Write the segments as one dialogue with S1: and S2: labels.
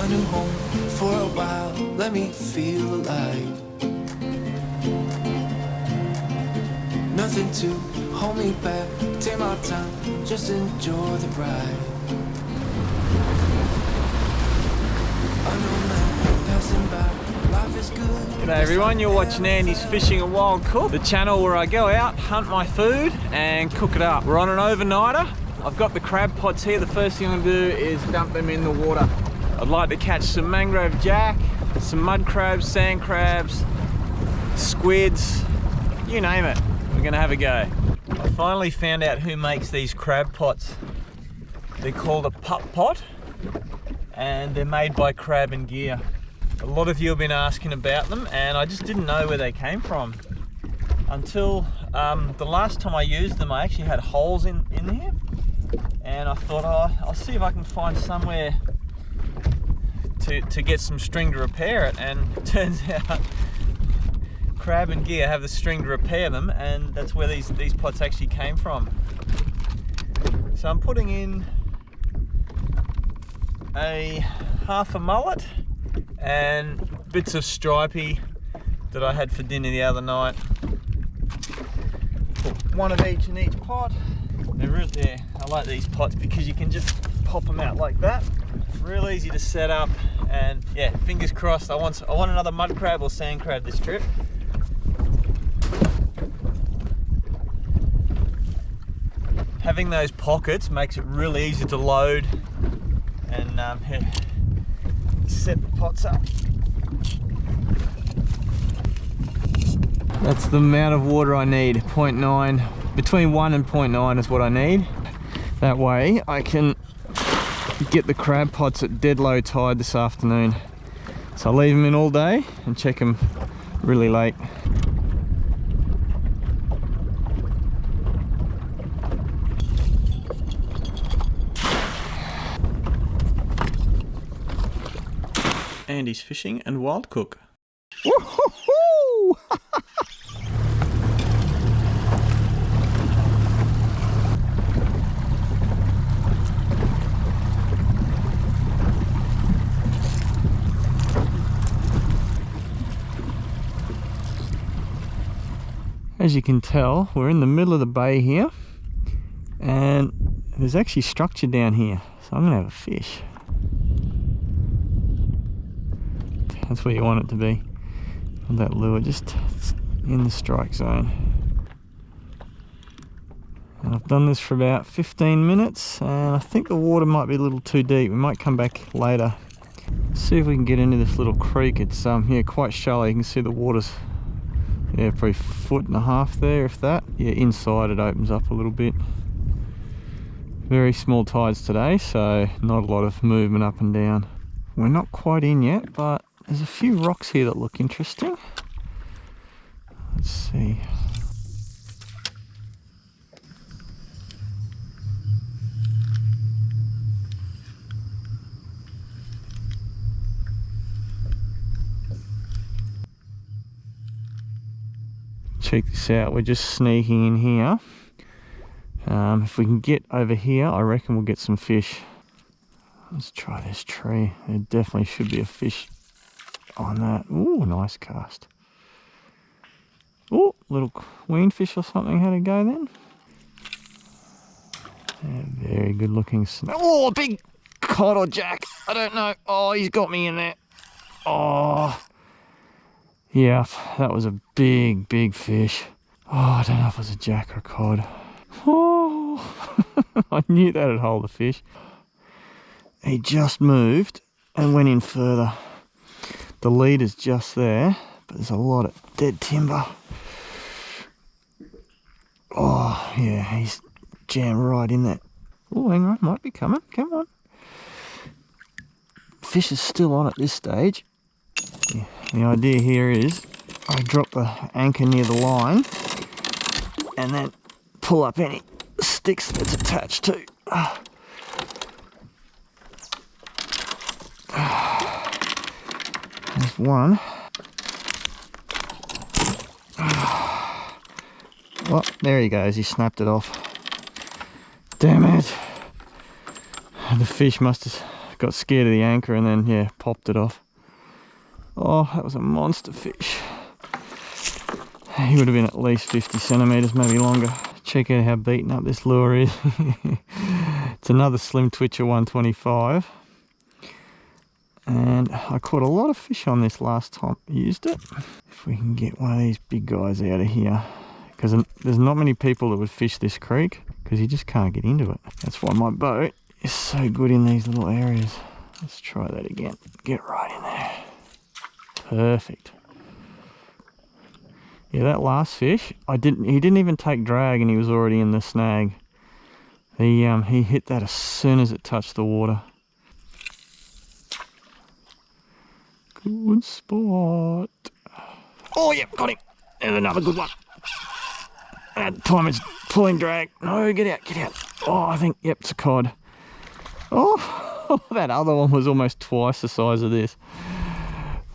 S1: a new home for a while, let me feel alive. Nothing to hold me back, take my time, just enjoy the ride. I know now, passing by, life is good.
S2: G'day everyone, you're watching Andy's Fishing and Wild Cook, the channel where I go out, hunt my food and cook it up. We're on an overnighter. I've got the crab pots here. The first thing I'm gonna do is dump them in the water. I'd like to catch some mangrove jack, some mud crabs, sand crabs, squids, you name it. We're gonna have a go. I finally found out who makes these crab pots. They're called a pup pot and they're made by Crab and Gear. A lot of you have been asking about them and I just didn't know where they came from until the last time I used them. I actually had holes in here and I thought, oh, I'll see if I can find somewhere to get some string to repair it, and it turns out Crab and Gear have the string to repair them, and that's where these pots actually came from. So I'm putting in a half a mullet and bits of stripey that I had for dinner the other night. Put one of each in each pot. They're real there. I like these pots because you can just pop them out like that. Real easy to set up, and yeah, fingers crossed. I want another mud crab or sand crab this trip. Having those pockets makes it really easy to load and set the pots up. That's the amount of water I need, 0.9. Between 1 and 0.9 is what I need. That way I can get the crab pots at dead low tide this afternoon. So I'll leave them in all day and check them really late. Andy's Fishing and Wild Cook. Woo-hoo-hoo! As you can tell, we're in the middle of the bay here and there's actually structure down here, so I'm gonna have a fish. That's where you want it to be. On that lure, just in the strike zone. And I've done this for about 15 minutes and I think the water might be a little too deep. We might come back later. See if we can get into this little creek. It's yeah, quite shallow. You can see the water's probably 1.5 feet there, if that. Yeah, inside it opens up a little bit. Very small tides today, so not a lot of movement up and down. We're not quite in yet, but there's a few rocks here that look interesting. Let's see. Check this out, we're just sneaking in here. If we can get over here, I reckon we'll get some fish. Let's try this tree. There definitely should be a fish on that. Ooh, nice cast. Ooh, little queenfish or something had a go then. Yeah, very good looking snake. Oh, big cod or jack. I don't know. Oh, he's got me in there. Oh. Yeah, that was a big, big fish. Oh, I don't know if it was a jack or a cod. Oh, I knew that'd hold the fish. He just moved and went in further. The lead is just there, but there's a lot of dead timber. Oh, yeah, he's jammed right in there. Oh, hang on, might be coming. Come on. Fish is still on at this stage. Yeah, the idea here is I drop the anchor near the line and then pull up any sticks that's attached to. There's one. Oh, there he goes, he snapped it off. Damn it. The fish must have got scared of the anchor and then, yeah, popped it off. Oh, that was a monster fish. He would have been at least 50 centimeters, maybe longer. Check out how beaten up this lure is. It's another Slim Twitcher 125. And I caught a lot of fish on this last time I used it. If we can get one of these big guys out of here. Because there's not many people that would fish this creek, because you just can't get into it. That's why my boat is so good in these little areas. Let's try that again. Get right in there. Perfect. Yeah, that last fish, he didn't even take drag and he was already in the snag. He hit that as soon as it touched the water. Good spot. Oh yeah, got him. There's another good one. That time it's pulling drag. No, get out, get out. Oh, I think, yep, it's a cod. Oh, that other one was almost twice the size of this.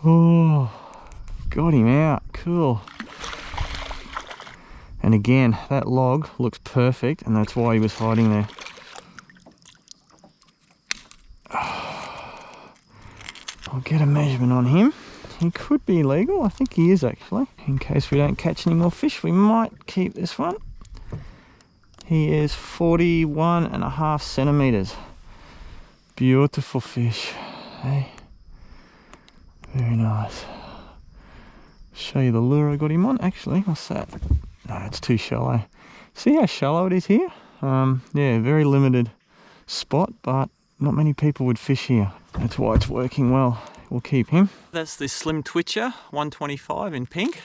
S2: Oh, got him out, cool. And again, that log looks perfect, and that's why he was hiding there. I'll get a measurement on him. He could be legal. I think he is actually. In case we don't catch any more fish, we might keep this one. He is 41.5 centimeters. Beautiful fish. Hey, very nice. Show you the lure I got him on. Actually, what's that? No, it's too shallow. See how shallow it is here? Yeah, very limited spot, but not many people would fish here. That's why it's working well. We'll keep him. That's the Slim Twitcher 125 in pink.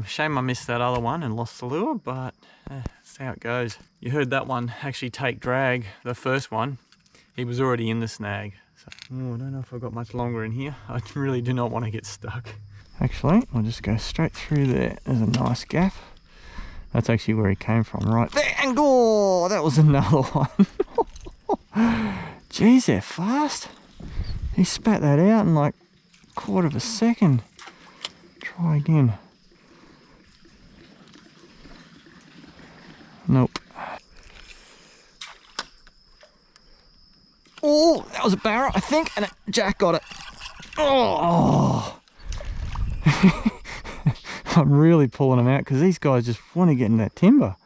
S2: Shame I missed that other one and lost the lure, but that's how it goes. You heard that one actually take drag, the first one. He was already in the snag. So, I don't know if I've got much longer in here. I really do not want to get stuck. Actually, I'll just go straight through there. There's a nice gap. That's actually where he came from, right there. And oh, that was another one. Jeez, they're fast. He spat that out in like a quarter of a second. Try again. Nope. Oh, that was a barra, I think, and Jack got it. Oh. I'm really pulling them out because these guys just want to get in that timber.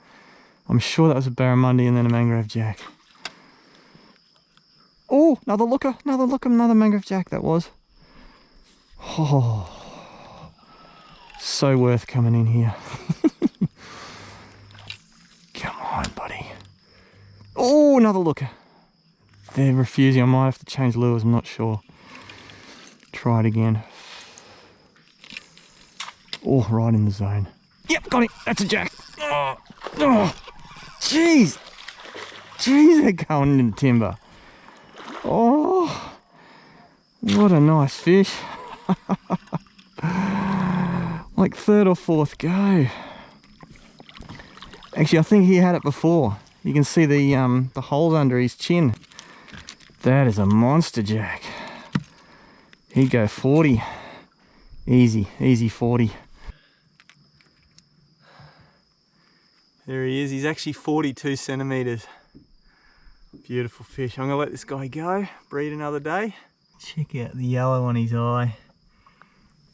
S2: I'm sure that was a barramundi and then a mangrove jack. Oh, another looker, another mangrove jack that was. Oh, so worth coming in here. Come on, buddy. Oh, another looker. They're refusing. I might have to change lures, I'm not sure. Try it again. Oh, right in the zone. Yep, got it. That's a jack. Oh, jeez. Jeez, they're going in the timber. Oh, what a nice fish. Like third or fourth go. Actually, I think he had it before. You can see the holes under his chin. That is a monster jack. He'd go 40. Easy 40. There he is. He's actually 42 centimeters. Beautiful fish. I'm gonna let this guy go, breed another day. Check out the yellow on his eye.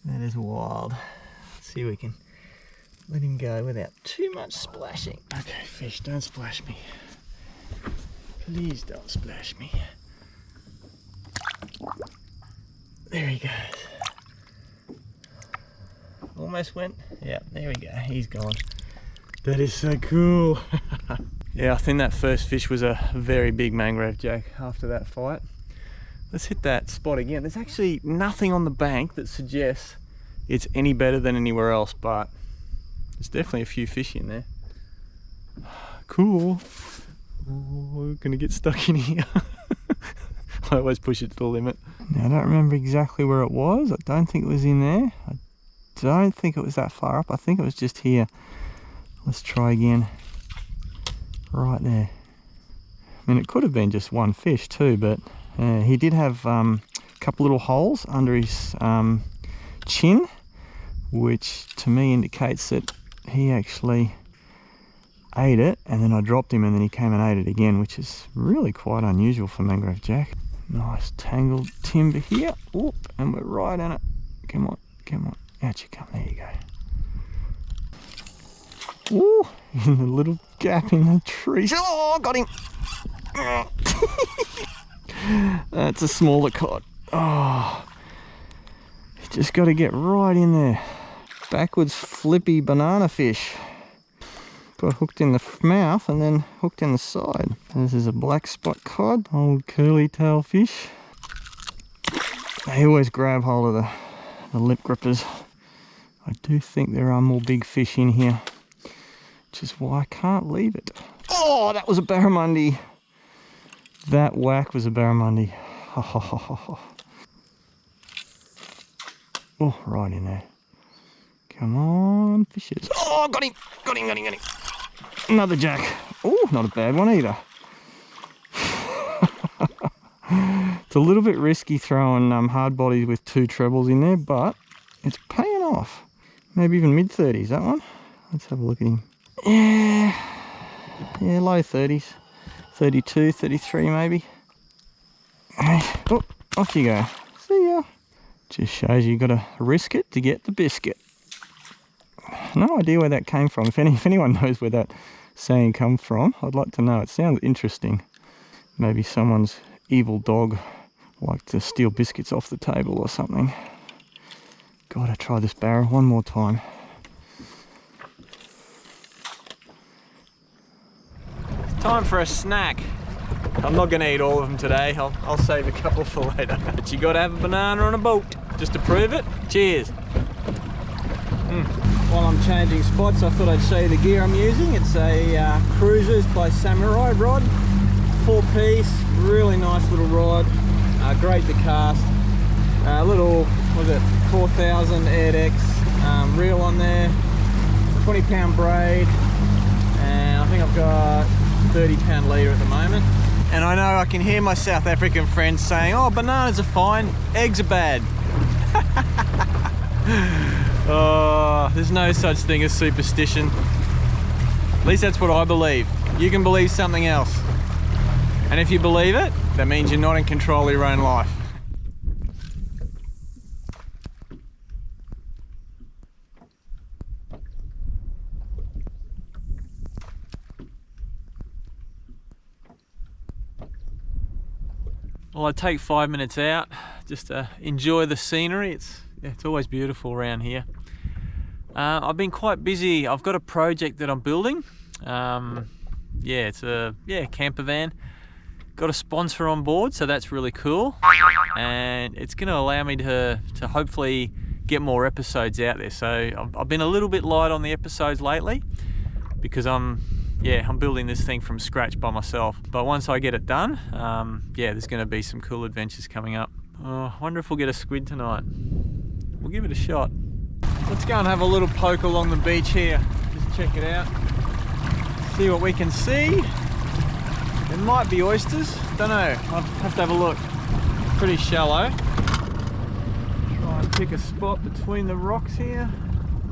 S2: That is wild. Let's see if we can let him go without too much splashing. Okay, fish, don't splash me. Please don't splash me. There he goes. Almost went. Yeah, there we go. He's gone. That is so cool. Yeah, I think that first fish was a very big mangrove jack after that fight. Let's hit that spot again. There's actually nothing on the bank that suggests it's any better than anywhere else, but there's definitely a few fish in there. Cool. Oh, we're gonna get stuck in here. I always push it to the limit. Now, I don't remember exactly where it was. I don't think it was in there. I don't think it was that far up. I think it was just here. Let's try again. Right there. I mean, it could have been just one fish too, but he did have a couple little holes under his chin, which to me indicates that he actually ate it, and then I dropped him and then he came and ate it again, which is really quite unusual for mangrove jack. Nice tangled timber here. Oop, and we're right in it. Come on, come on. Out you come. There you go. Ooh, in the little gap in the trees. Oh, got him. That's a smaller cod. Oh, you just got to get right in there. Backwards flippy banana fish. Got hooked in the mouth and then hooked in the side. And this is a black spot cod, old curly tail fish. They always grab hold of the lip grippers. I do think there are more big fish in here, which is why I can't leave it. Oh, that was a barramundi. That whack was a barramundi. Oh, right in there. Come on, fishes. Oh, got him, got him, got him, got him. Another jack. Oh, not a bad one either. It's a little bit risky throwing hard bodies with 2 trebles in there, but it's paying off. Maybe even mid-30s, that one. Let's have a look at him. Yeah, low 30s. 32, 33 maybe. Oh, off you go. See ya. Just shows you got to risk it to get the biscuit. No idea where that came from. If anyone knows where that saying comes from, I'd like to know. It sounds interesting. Maybe someone's evil dog liked to steal biscuits off the table or something. Gotta try this barra one more time. It's time for a snack. I'm not gonna eat all of them today. I'll save a couple for later. But you gotta have a banana on a boat just to prove it. Cheers. While I'm changing spots, I thought I'd show you the gear I'm using. It's a Cruisers by Samurai rod, 4-piece, really nice little rod, great to cast. Little, what was it, 4000 Airdex reel on there, 20-pound braid, and I think I've got 30-pound leader at the moment. And I know I can hear my South African friends saying, oh, bananas are fine, eggs are bad. Oh, there's no such thing as superstition. At least that's what I believe. You can believe something else. And if you believe it, that means you're not in control of your own life. Well, I take 5 minutes out just to enjoy the scenery. It's always beautiful around here. I've been quite busy. I've got a project that I'm building. It's a camper van. Got a sponsor on board, so that's really cool. And it's going to allow me to hopefully get more episodes out there. So I've been a little bit light on the episodes lately because I'm building this thing from scratch by myself. But once I get it done, there's going to be some cool adventures coming up. Oh, I wonder if we'll get a squid tonight. We'll give it a shot. Let's go and have a little poke along the beach here. Just check it out. See what we can see. It might be oysters. Don't know. I'll have to have a look. Pretty shallow. Try and pick a spot between the rocks here.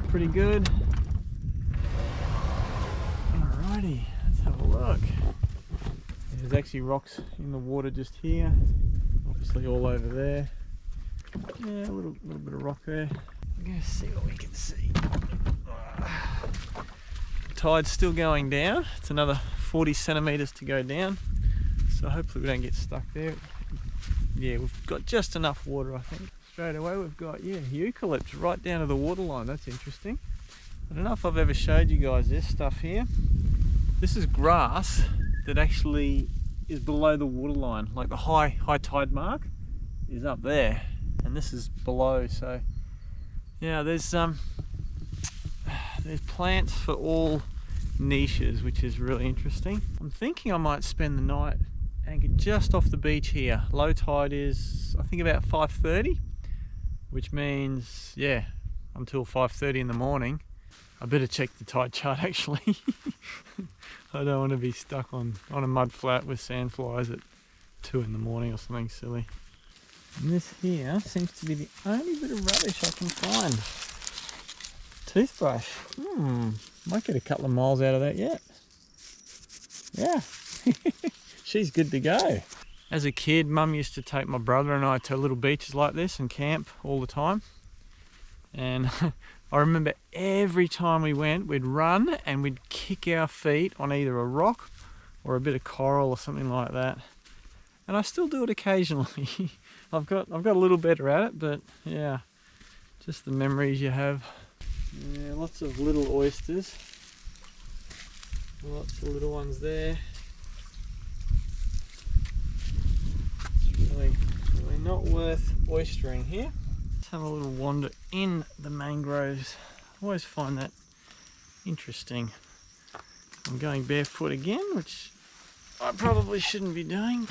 S2: Pretty good. Alrighty, let's have a look. There's actually rocks in the water just here. Obviously all over there. Yeah, a little bit of rock there. I'm gonna see what we can see. The tide's still going down. It's another 40 centimeters to go down. So hopefully we don't get stuck there. Yeah, we've got just enough water, I think. Straight away we've got, eucalypts right down to the waterline. That's interesting. I don't know if I've ever showed you guys this stuff here. This is grass that actually is below the waterline. Like the high tide mark is up there. And this is below, so yeah, there's plants for all niches, which is really interesting. I'm thinking I might spend the night anchored just off the beach here. Low tide is, I think, about 5:30, which means, until 5:30 in the morning. I better check the tide chart actually. I don't want to be stuck on a mud flat with sandflies at 2 in the morning or something silly. And this here seems to be the only bit of rubbish I can find. Toothbrush. Might get a couple of miles out of that yet. Yeah. She's good to go. As a kid, Mum used to take my brother and I to little beaches like this and camp all the time. And I remember every time we went, we'd run and we'd kick our feet on either a rock or a bit of coral or something like that. And I still do it occasionally. I've got a little better at it, but yeah, just the memories you have. Yeah, lots of little oysters. Lots of little ones there. Really not worth oystering here. Let's have a little wander in the mangroves. I always find that interesting. I'm going barefoot again, which I probably shouldn't be doing.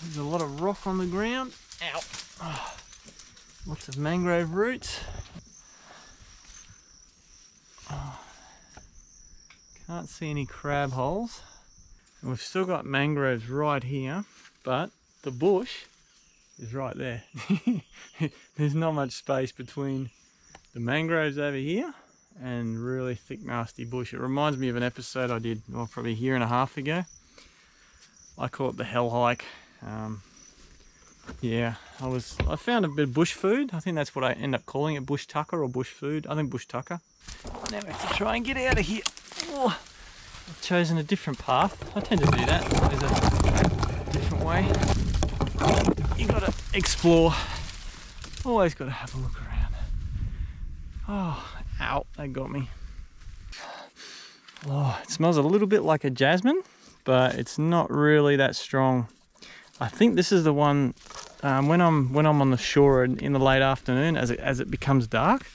S2: There's a lot of rock on the ground. Ow! Oh, lots of mangrove roots. Oh, can't see any crab holes. And we've still got mangroves right here, but the bush is right there. There's not much space between the mangroves over here and really thick nasty bush. It reminds me of an episode I did probably a year and a half ago. I call it the hell hike. Yeah, I found a bit of bush food. I think that's what I end up calling it, bush tucker or bush food. I think bush tucker. Now we have to try and get out of here. Oh, I've chosen a different path. I tend to do that. There's a different way. You gotta explore. Always gotta have a look around. Oh, ow, that got me. Oh, it smells a little bit like a jasmine, but it's not really that strong. I think this is the one when I'm on the shore in the late afternoon, as it becomes dark.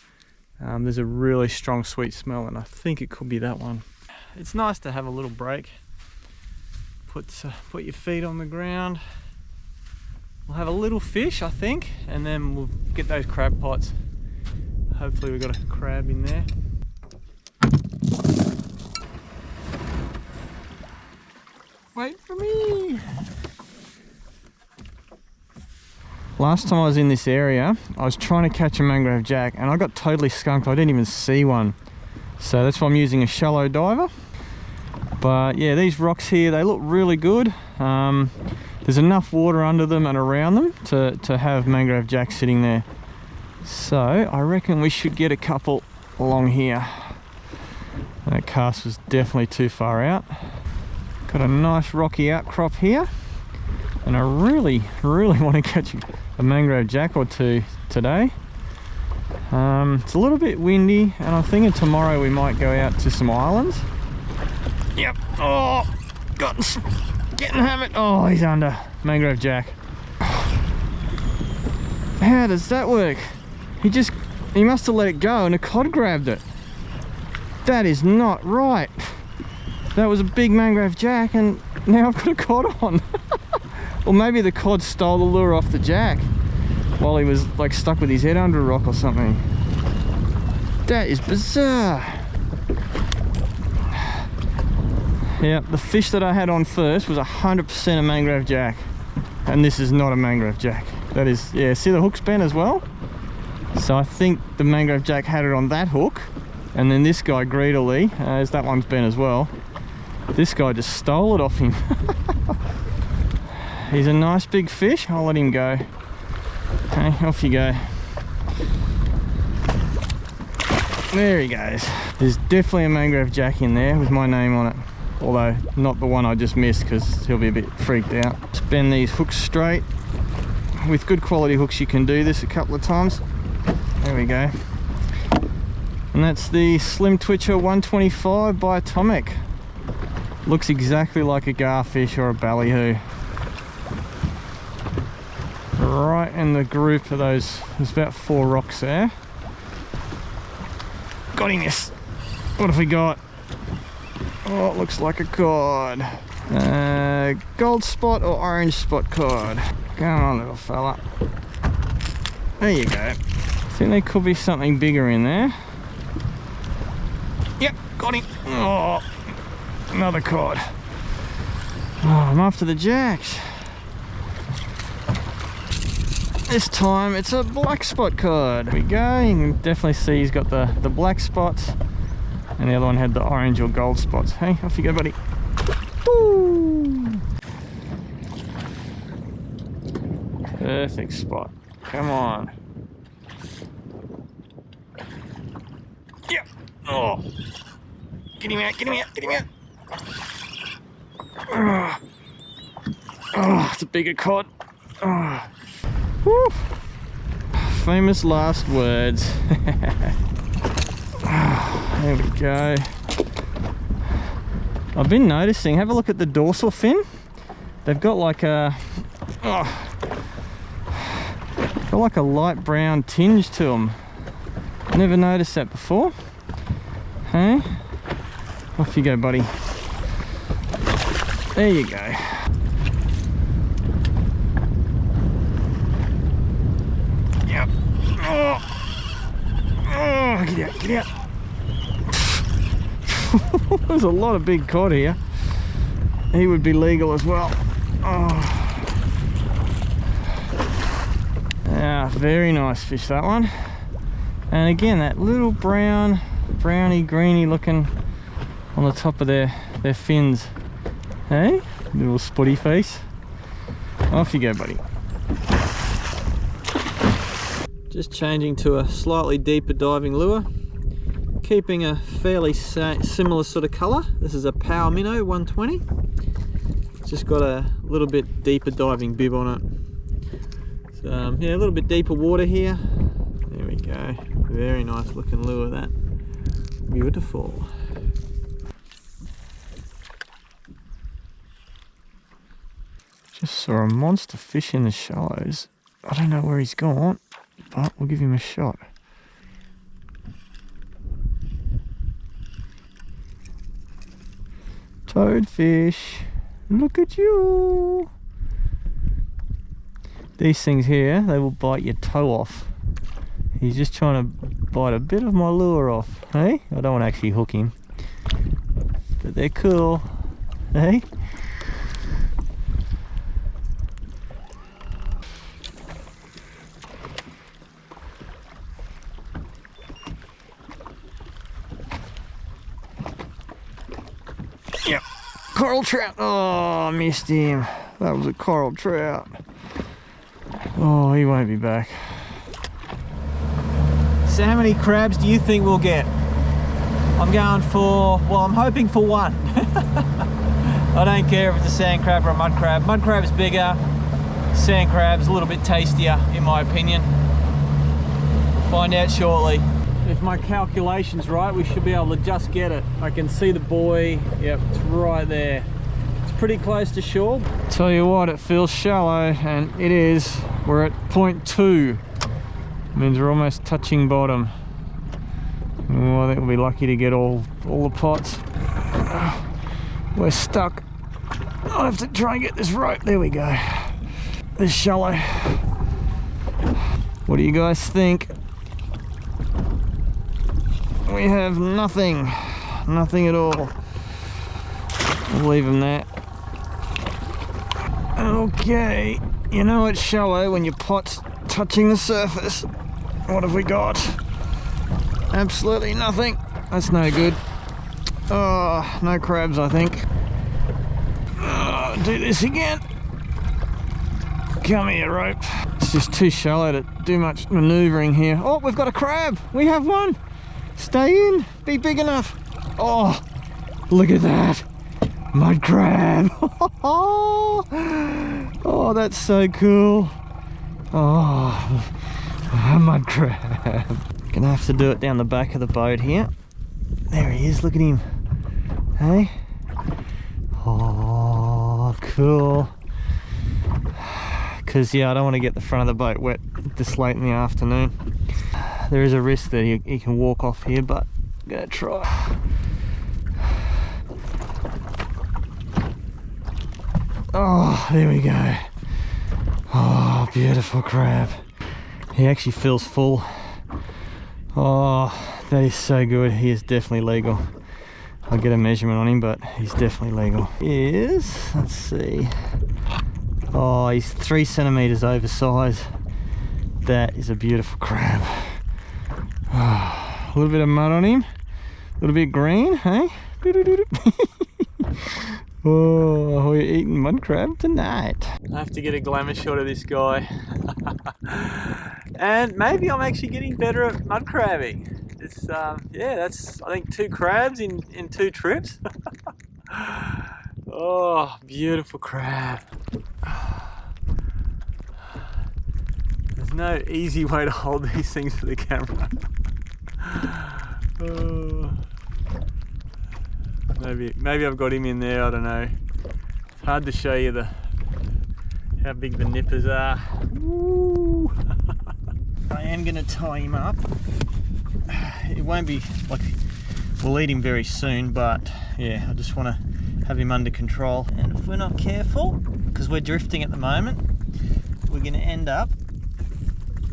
S2: There's a really strong sweet smell, and I think it could be that one. It's nice to have a little break. Put your feet on the ground. We'll have a little fish, I think, and then we'll get those crab pots. Hopefully we've got a crab in there. Wait for me! Last time I was in this area, I was trying to catch a mangrove jack and I got totally skunked. I didn't even see one. So that's why I'm using a shallow diver. But yeah, these rocks here, they look really good. There's enough water under them and around them to have mangrove jack sitting there. So I reckon we should get a couple along here. That cast was definitely too far out. Got a nice rocky outcrop here. And I really want to catch a mangrove jack or two today. It's a little bit windy, and I'm thinking tomorrow we might go out to some islands. Yep. Oh, getting hammered. Oh, he's under. Mangrove jack. How does that work? He must have let it go and a cod grabbed it. That is not right. That was a big mangrove jack and now I've got a cod on. Or maybe the cod stole the lure off the jack while he was like stuck with his head under a rock or something. That is bizarre. Yeah, the fish that I had on first was 100% a mangrove jack. And this is not a mangrove jack. That is, yeah, see the hook's bent as well? So I think the mangrove jack had it on that hook. And then this guy greedily, as that one's bent as well, this guy just stole it off him. He's a nice big fish. I'll let him go. Okay, off you go. There he goes. There's definitely a mangrove jack in there with my name on it. Although not the one I just missed because he'll be a bit freaked out. Just bend these hooks straight. With good quality hooks you can do this a couple of times. There we go. And that's the Slim Twitcher 125 by Atomic. Looks exactly like a garfish or a ballyhoo. Right in the group of those, there's about 4 rocks there. Got him, yes. What have we got? Oh, it looks like a cod. Gold spot or orange spot cod. Come on, little fella. There you go. I think there could be something bigger in there. Yep, got him. Oh, another cod. Oh, I'm after the jacks. This time it's a black spot cod. There we go. You can definitely see he's got the black spots, and the other one had the orange or gold spots. Hey, off you go, buddy. Woo! Perfect spot. Come on. Yep. Oh. Get him out, get him out, get him out. Oh, it's a bigger cod. Oh. Woo. Famous last words. There we go. I've been noticing, have a look at the dorsal fin. They've got like a light brown tinge to them. Never noticed that before. Hey, off you go, buddy. There you go. Yep. Oh, get out, get out. There's a lot of big cod here. He would be legal as well. Oh. Yeah, very nice fish, that one. And again, that little browny, greeny looking on the top of their fins. Hey, little spotty face. Off you go, buddy. Just changing to a slightly deeper diving lure. Keeping a fairly similar sort of colour. This is a Power Minnow 120. It's just got a little bit deeper diving bib on it. So yeah, a little bit deeper water here. There we go. Very nice looking lure, that. Beautiful. Just saw a monster fish in the shallows. I don't know where he's gone, but we'll give him a shot. Toadfish, look at you. These things here, they will bite your toe off. He's just trying to bite a bit of my lure off. Hey, I don't want to actually hook him, but they're cool. Hey. Yep, coral trout. Oh, I missed him. That was a coral trout. Oh, he won't be back. So how many crabs do you think we'll get? I'm going for, well, I'm hoping for one. I don't care if it's a sand crab or a mud crab. Mud crab is bigger, sand crab's a little bit tastier in my opinion. We'll find out shortly. If my calculation's right, we should be able to just get it. I can see the buoy. Yep, it's right there. It's pretty close to shore. Tell you what, it feels shallow, and it is. We're at 0.2. Means we're almost touching bottom. Oh, I think we'll be lucky to get all the pots. We're stuck. I'll have to try and get this rope. There we go. This shallow. What do you guys think? We have nothing at all. We'll leave them there. Okay, you know it's shallow when your pot's touching the surface. What have we got? Absolutely nothing. That's no good. Oh, no crabs, I think. Oh, do this again. Come here, rope. It's just too shallow to do much maneuvering here. Oh, we've got a crab. We have one. Stay in, be big enough. Oh, look at that. Mud crab. Oh, that's so cool. Oh, a mud crab. Gonna have to do it down the back of the boat here. There he is, look at him. Hey? Oh, cool. Because, yeah, I don't want to get the front of the boat wet this late in the afternoon. There is a risk that he can walk off here, but I'm gonna try. Oh, there we go. Oh, beautiful crab. He actually feels full. Oh, that is so good. He is definitely legal. I'll get a measurement on him, but he's definitely legal. He is, let's see. Oh, he's 3 centimeters oversized. That is a beautiful crab. Oh, a little bit of mud on him. A little bit green, hey? Oh, we're eating mud crab tonight. I have to get a glamour shot of this guy. And maybe I'm actually getting better at mud crabbing. It's yeah, that's I think 2 crabs in 2 trips. Oh, beautiful crab. There's no easy way to hold these things for the camera. Oh. Maybe I've got him in there, I don't know. It's hard to show you how big the nippers are. Woo. I am going to tie him up. It won't be like we'll eat him very soon, but yeah, I just want to have him under control. And if we're not careful, because we're drifting at the moment, we're going to end up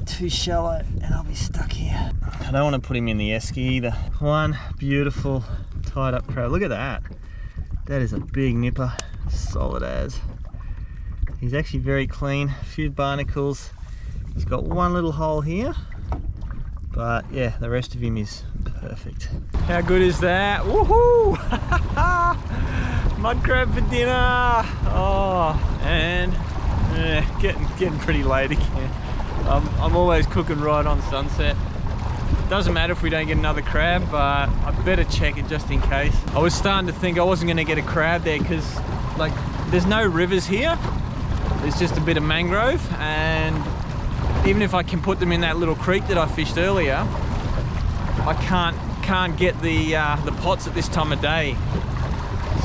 S2: too shallow and I'll be stuck here. I don't want to put him in the esky either. One beautiful tied up crab. Look at that. That is a big nipper. Solid as. He's actually very clean. A few barnacles. He's got one little hole here, but yeah, the rest of him is perfect. How good is that? Woohoo! Mud crab for dinner. Oh, and yeah, getting pretty late again. I'm always cooking right on sunset. Doesn't matter if we don't get another crab, but I better check it just in case. I was starting to think I wasn't going to get a crab there because like there's no rivers here. There's just a bit of mangrove, and even if I can put them in that little creek that I fished earlier, I can't get the pots at this time of day.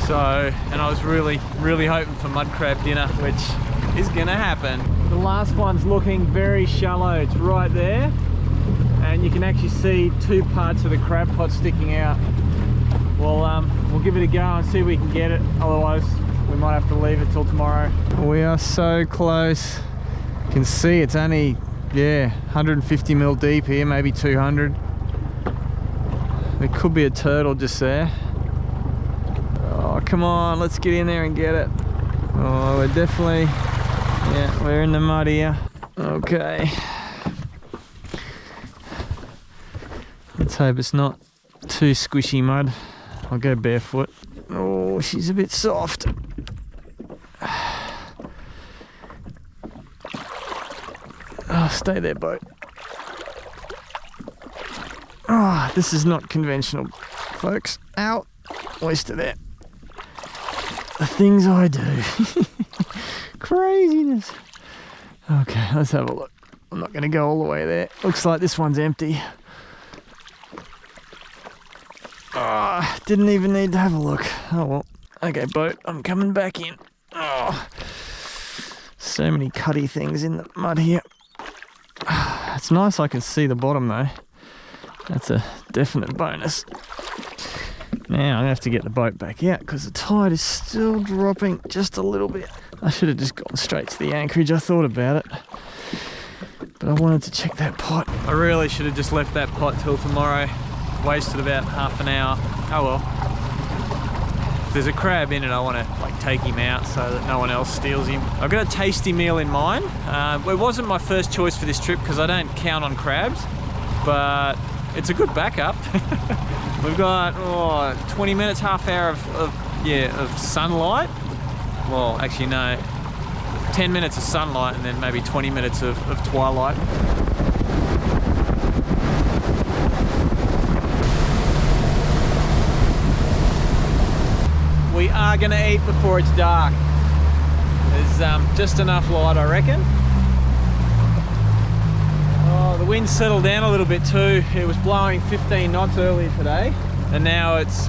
S2: So, and I was really hoping for mud crab dinner, which is gonna happen. The last one's looking very shallow. It's right there, and you can actually see 2 parts of the crab pot sticking out. Well, we'll give it a go and see if we can get it. Otherwise, we might have to leave it till tomorrow. We are so close. You can see it's only, yeah, 150 mil deep here, maybe 200. There could be a turtle just there. Oh, come on, let's get in there and get it. Oh, we're definitely, yeah, we're in the mud here. Okay. Let's hope it's not too squishy mud. I'll go barefoot. Oh, she's a bit soft. Oh, stay there, boat. Oh, this is not conventional, folks. Ow, oyster there. The things I do. Craziness. Okay, let's have a look. I'm not going to go all the way there. Looks like this one's empty. Oh, didn't even need to have a look. Oh well. Okay, boat, I'm coming back in. Oh, so many cutty things in the mud here. It's nice I can see the bottom though. That's a definite bonus. Now I'm gonna have to get the boat back out because the tide is still dropping just a little bit. I should have just gone straight to the anchorage. I thought about it, but I wanted to check that pot. I really should have just left that pot till tomorrow. Wasted about half an hour. Oh well. If there's a crab in it, I want to like take him out so that no one else steals him. I've got a tasty meal in mind. It wasn't my first choice for this trip because I don't count on crabs, but it's a good backup. We've got 20 minutes, half hour of sunlight. Well, actually no, 10 minutes of sunlight and then maybe 20 minutes of twilight. We are going to eat before it's dark. There's just enough light, I reckon. Oh, the wind's settled down a little bit too. It was blowing 15 knots earlier today, and now it's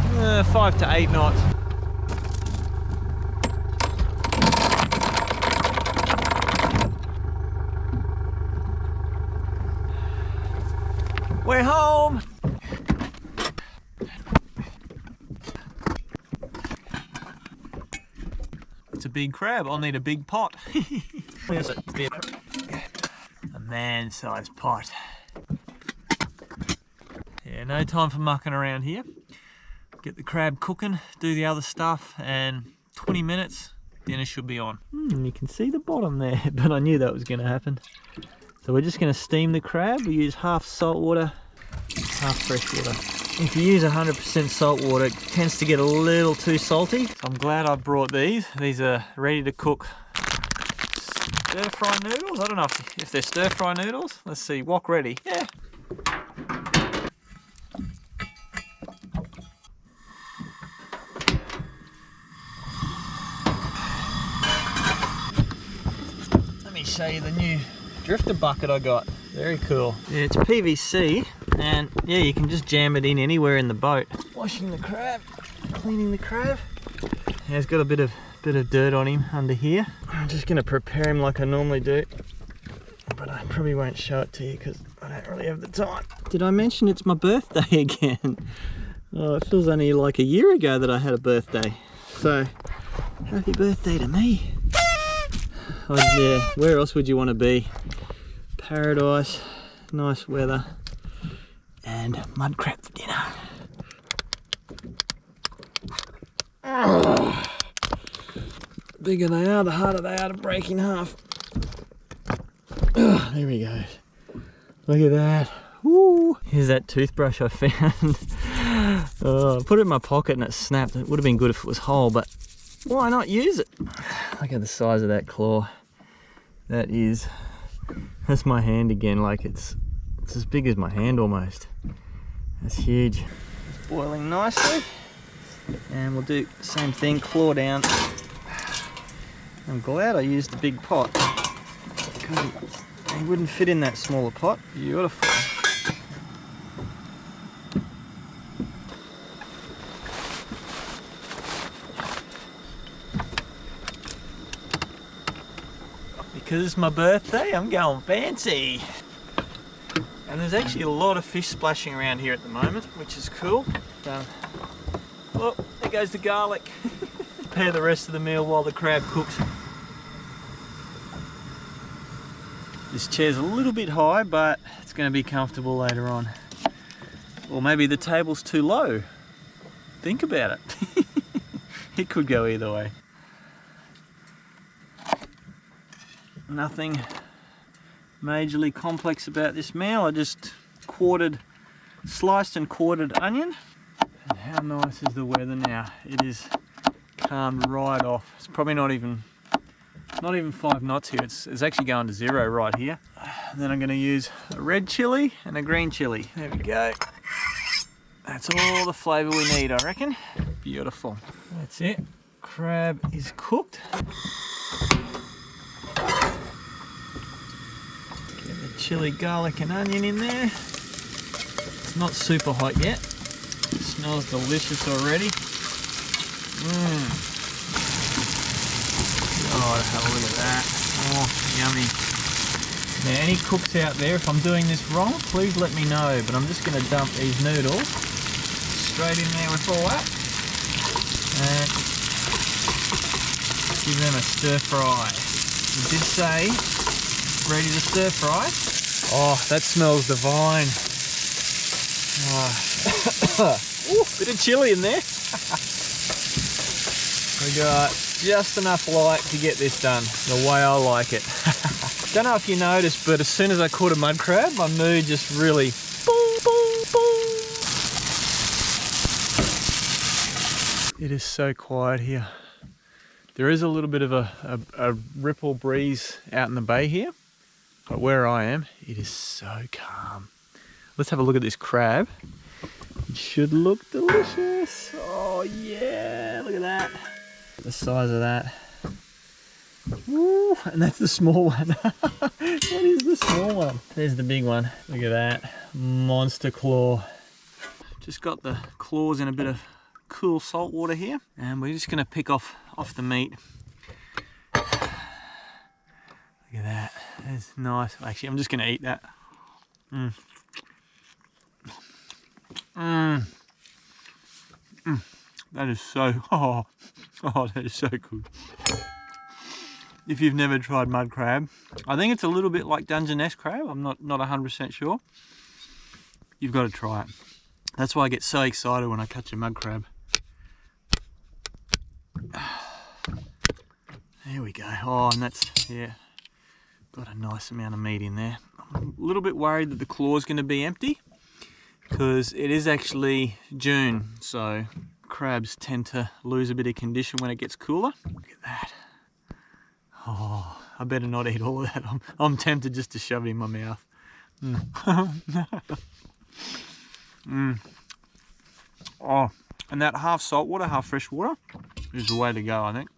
S2: 5 to 8 knots. We're home! It's a big crab. I'll need a big pot. A man-sized pot. Yeah, no time for mucking around here. Get the crab cooking, do the other stuff, and 20 minutes, dinner should be on. You can see the bottom there, but I knew that was going to happen. So we're just going to steam the crab. We use half salt water, half fresh water. if you use 100% salt water, it tends to get a little too salty. So I'm glad I brought these. These are ready to cook stir fry noodles. I don't know if they're stir fry noodles. Let's see, wok ready. Yeah. Let me show you the new drifter bucket I got. Very cool. Yeah, it's PVC, and yeah, you can just jam it in anywhere in the boat. Washing the crab, cleaning the crab. Yeah, he's got a bit of dirt on him under here. I'm just gonna prepare him like I normally do, but I probably won't show it to you because I don't really have the time. Did I mention it's my birthday again? Oh, it feels only like a year ago that I had a birthday. So, happy birthday to me. Oh yeah, where else would you want to be? Paradise, nice weather, and mud crab for dinner. Oh, the bigger they are, the harder they are to break in half. Oh, there we go. Look at that. Woo. Here's that toothbrush I found. Oh, I put it in my pocket and it snapped. It would have been good if it was whole, but why not use it? Look at the size of that claw. That's my hand again, like it's as big as my hand almost. That's huge. It's boiling nicely. And we'll do the same thing, claw down. I'm glad I used the big pot, because he wouldn't fit in that smaller pot. Beautiful. Because it's my birthday, I'm going fancy. And there's actually a lot of fish splashing around here at the moment, which is cool. Oh, there goes the garlic. Prepare the rest of the meal while the crab cooks. This chair's a little bit high, but it's going to be comfortable later on. Or maybe the table's too low. Think about it. It could go either way. Nothing majorly complex about this meal. I just sliced and quartered onion. And how nice is the weather now? It is calmed right off. It's probably not even 5 knots here. It's actually going to 0 right here. And then I'm going to use a red chilli and a green chilli. There we go. That's all the flavour we need, I reckon. Beautiful. That's it. Crab is cooked. Chili, garlic and onion in there. It's not super hot yet. It smells delicious already. Oh, have a look at that. Oh, yummy. Now, any cooks out there, if I'm doing this wrong, please let me know. But I'm just going to dump these noodles straight in there with all that. And give them a stir fry. We did say ready to stir fry. Oh, that smells divine. Oh. Ooh, bit of chilli in there. We got just enough light to get this done the way I like it. Don't know if you noticed, but as soon as I caught a mud crab, my mood just really boom, boom, boom. It is so quiet here. There is a little bit of a ripple breeze out in the bay here. But where I am, it is so calm. Let's have a look at this crab. It should look delicious. Oh yeah, look at that. The size of that. Woo, and that's the small one. What is the small one? There's the big one. Look at that. Monster claw. Just got the claws in a bit of cool salt water here. And we're just gonna pick off the meat. Look at that. That's nice. Actually, I'm just going to eat that. That is so... Oh, that is so good. If you've never tried mud crab, I think it's a little bit like Dungeness crab. I'm not 100% sure. You've got to try it. That's why I get so excited when I catch a mud crab. There we go. Oh, and that's... Yeah. Got a nice amount of meat in there. I'm a little bit worried that the claw's going to be empty, because it is actually June, so crabs tend to lose a bit of condition when it gets cooler. Look at that. Oh, I better not eat all of that. I'm tempted just to shove it in my mouth. Oh, and that half salt water, half fresh water is the way to go, I think.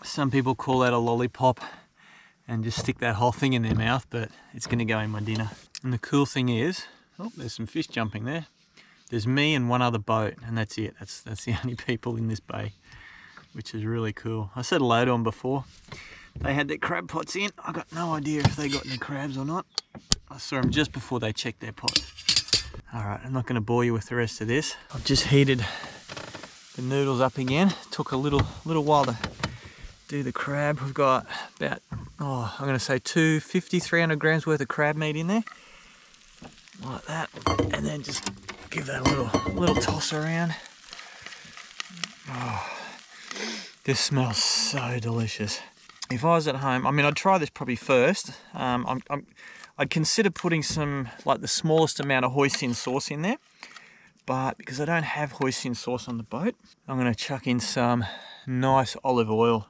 S2: Some people call that a lollipop and just stick that whole thing in their mouth, but it's going to go in my dinner. And the cool thing is, oh, there's some fish jumping there. There's me and one other boat, and that's it. That's the only people in this bay, which is really cool. I said hello to them before. They had their crab pots in. I got no idea if they got any crabs or not. I saw them just before they checked their pots. All right, I'm not going to bore you with the rest of this. I've just heated the noodles up again. Took a little while to do the crab. We've got about, I'm going to say 250, 300 grams worth of crab meat in there. Like that. And then just give that a little toss around. Oh, this smells so delicious. If I was at home, I mean, I'd try this probably first. I'd consider putting some, like the smallest amount of hoisin sauce in there. But because I don't have hoisin sauce on the boat, I'm going to chuck in some nice olive oil.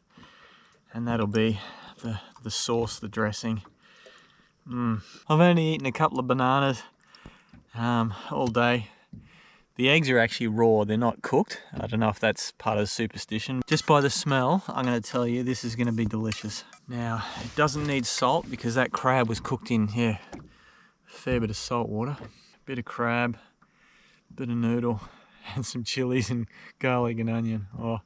S2: And that'll be the sauce, the dressing. I've only eaten a couple of bananas all day. The eggs are actually raw, they're not cooked. I don't know if that's part of the superstition. Just by the smell, I'm going to tell you this is going to be delicious. Now, it doesn't need salt because that crab was cooked in, a fair bit of salt water. Bit of crab, bit of noodle, and some chilies and garlic and onion. Oh.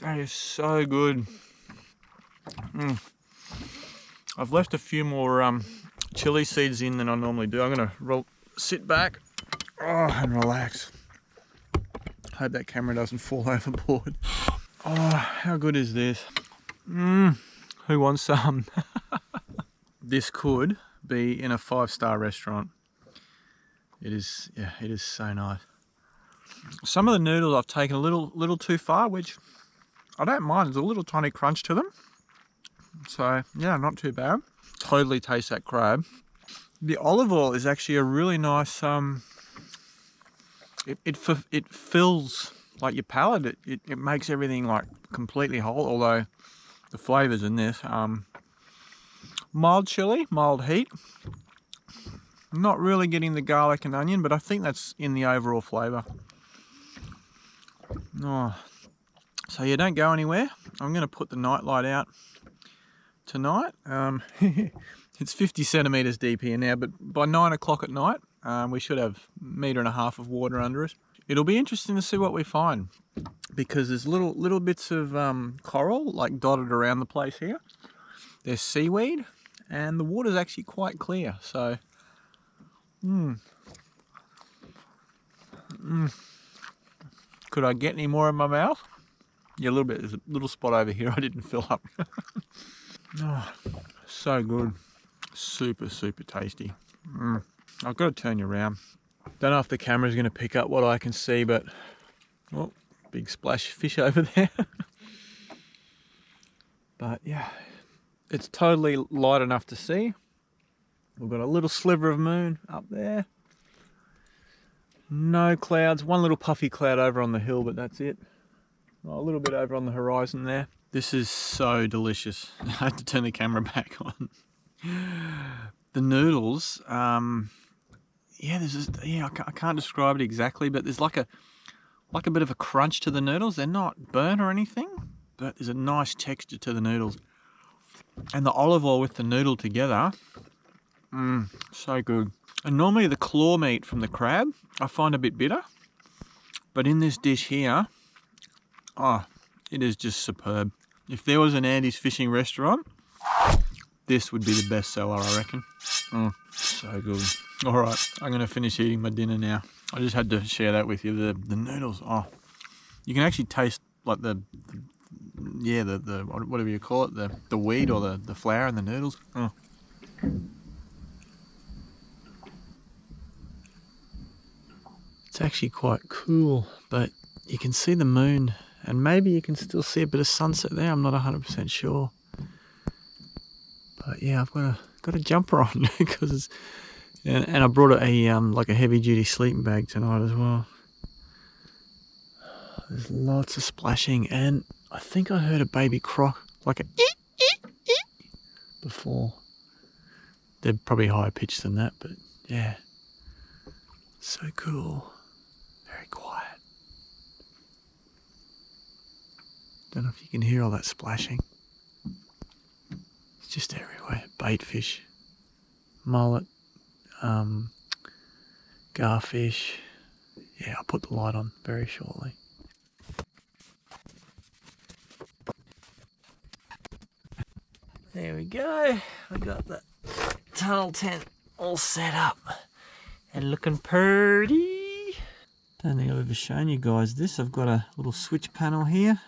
S2: That is so good. I've left a few more chili seeds in than I normally do. I'm gonna sit back and relax. Hope that camera doesn't fall overboard. Oh, how good is this? Who wants some? This could be in a 5-star restaurant. It is so nice. Some of the noodles I've taken a little too far, which I don't mind. There's a little tiny crunch to them. So yeah, not too bad. Totally taste that crab. The olive oil is actually a really nice, it fills like your palate. It makes everything like completely whole, although the flavors in this, mild chili, mild heat. Not really getting the garlic and onion, but I think that's in the overall flavor. Oh, so you don't go anywhere. I'm going to put the night light out tonight. It's 50 centimeters deep here now, but by 9 o'clock at night, we should have 1.5 meters of water under us. It'll be interesting to see what we find, because there's little bits of coral like dotted around the place here. There's seaweed, and the water's actually quite clear. So, could I get any more in my mouth? Yeah, a little bit. There's a little spot over here I didn't fill up. Oh, so good. Super, super tasty. I've got to turn you around. Don't know if the camera's going to pick up what I can see, but oh, big splash fish over there. But yeah, it's totally light enough to see. We've got a little sliver of moon up there. No clouds, one little puffy cloud over on the hill, but that's it. Oh, a little bit over on the horizon there. This is so delicious. I had to turn the camera back on. The noodles, I can't describe it exactly, but there's like a bit of a crunch to the noodles. They're not burnt or anything, but there's a nice texture to the noodles. And the olive oil with the noodle together, so good. And normally the claw meat from the crab, I find a bit bitter. But in this dish here, it is just superb. If there was an Andy's Fishing restaurant, this would be the best seller, I reckon. So good. All right, I'm going to finish eating my dinner now. I just had to share that with you. The noodles, you can actually taste like the whatever you call it, the weed or the flour in the noodles. It's actually quite cool, but you can see the moon, and maybe you can still see a bit of sunset there. I'm not 100% sure. But yeah, I've got a jumper on because it's, and I brought a like a heavy duty sleeping bag tonight as well. There's lots of splashing, and I think I heard a baby croc, like a before. They're probably higher pitched than that, but yeah, so cool. Very quiet. Don't know if you can hear all that splashing. It's just everywhere. Bait fish, mullet, garfish. Yeah, I'll put the light on very shortly. There we go. I got the tunnel tent all set up and looking pretty. Don't think I've ever shown you guys this. I've got a little switch panel here.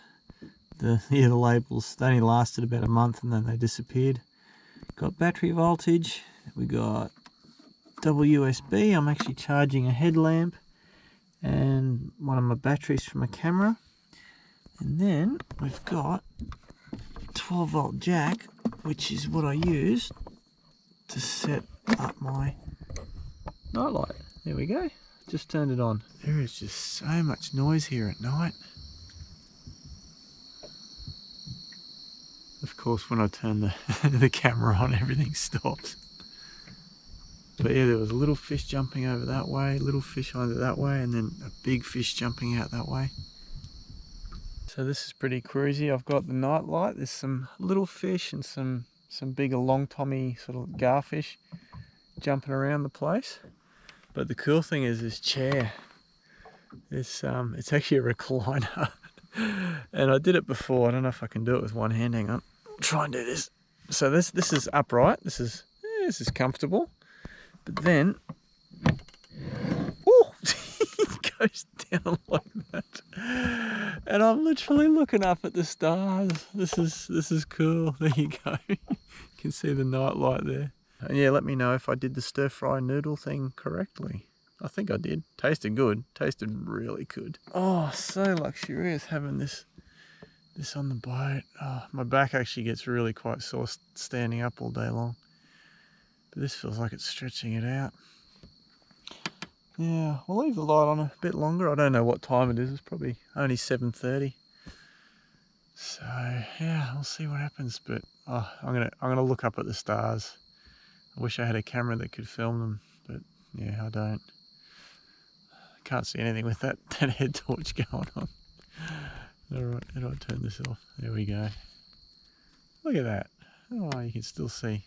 S2: The labels, they only lasted about a month and then they disappeared. Got battery voltage. We got WSB. I'm actually charging a headlamp and one of my batteries from a camera. And then we've got 12 volt jack, which is what I use to set up my nightlight. There we go. Just turned it on. There is just so much noise here at night. Of course, when I turn the camera on, everything stops. But yeah, there was a little fish jumping over that way, little fish over that way, and then a big fish jumping out that way. So this is pretty cruisy. I've got the night light. There's some little fish and some bigger long tommy sort of garfish jumping around the place. But the cool thing is this chair. It's actually a recliner. And I did it before. I don't know if I can do it with one hand. Hang on. I'll try and do this. So this is upright. This is comfortable. But then, oh, it goes down like that. And I'm literally looking up at the stars. This is cool. There you go. You can see the night light there. And yeah, let me know if I did the stir fry noodle thing correctly. I think I did. Tasted good. Tasted really good. Oh, so luxurious having this on the boat. Oh, my back actually gets really quite sore standing up all day long. But this feels like it's stretching it out. Yeah, we'll leave the light on a bit longer. I don't know what time it is. It's probably only 7:30. So yeah, we'll see what happens. But oh, I'm gonna look up at the stars. I wish I had a camera that could film them, but yeah, I don't. Can't see anything with that head torch going on. Alright, how do I turn this off? There we go. Look at that. Oh, you can still see.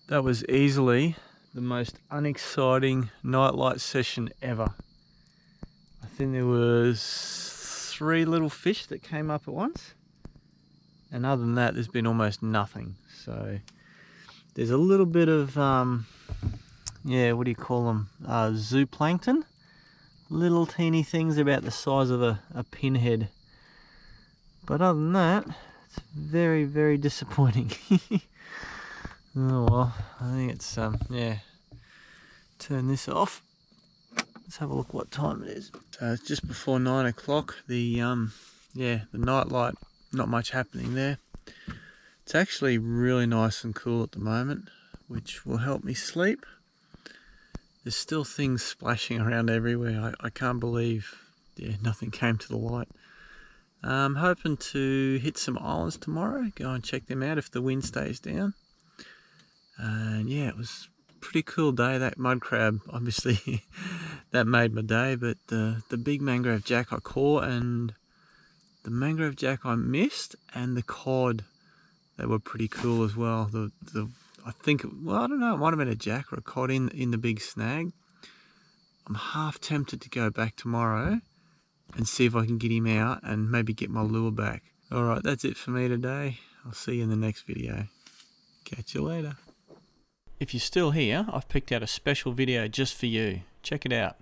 S2: That was easily the most unexciting nightlight session ever. I think there was 3 little fish that came up at once. And other than that, there's been almost nothing. So there's a little bit of, yeah, what do you call them? Zooplankton. Little teeny things about the size of a pinhead. But other than that, it's very, very disappointing. Oh well, I think it's, yeah. Turn this off. Let's have a look what time it is. So it's just before 9 o'clock. The night light, not much happening there. It's actually really nice and cool at the moment, which will help me sleep. There's still things splashing around everywhere. I can't believe, yeah, nothing came to the light. I'm hoping to hit some islands tomorrow, go and check them out if the wind stays down. And yeah, it was a pretty cool day. That mud crab, obviously, that made my day, but the big mangrove jack I caught, and the mangrove jack I missed, and the cod, they were pretty cool as well. I think, well, I don't know, it might have been a jack or a cod in the big snag. I'm half tempted to go back tomorrow and see if I can get him out and maybe get my lure back. Alright, that's it for me today. I'll see you in the next video. Catch you later. If you're still here, I've picked out a special video just for you. Check it out.